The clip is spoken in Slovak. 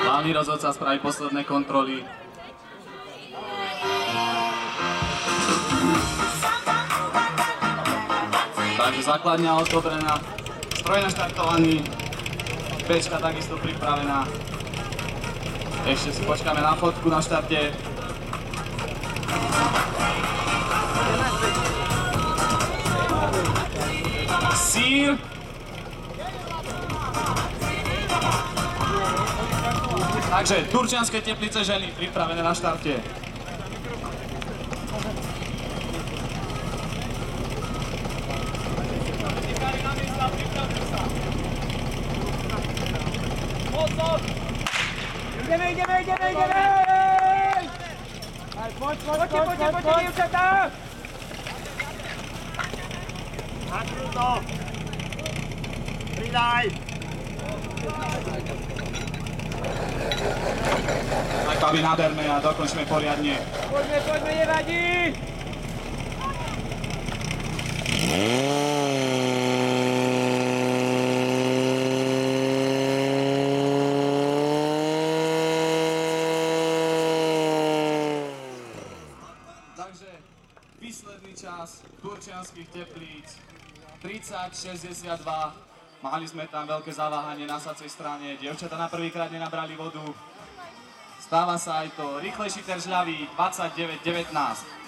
Hlavný rozhodca spraví posledné kontroly. Takže základňa otvorená, stroj naštartovaný, pečka takisto pripravená. Ešte si počkáme na fotku na štarte. Sír. Takže Turčianske Teplice ženy pripravené na štarte. Ideme! Poďte, dievčatá! Nakryl to! Pridaj! Tak aby nádherné a dokončíme poriadne. Poďme, nevadí! Takže výsledný čas Turčianskych Teplíc 30:62. Mali sme tam veľké zaváhanie na sacej strane, dievčatá na prvýkrát nenabrali vodu. Stáva sa aj to, rýchlejší terč ľavý 29:19.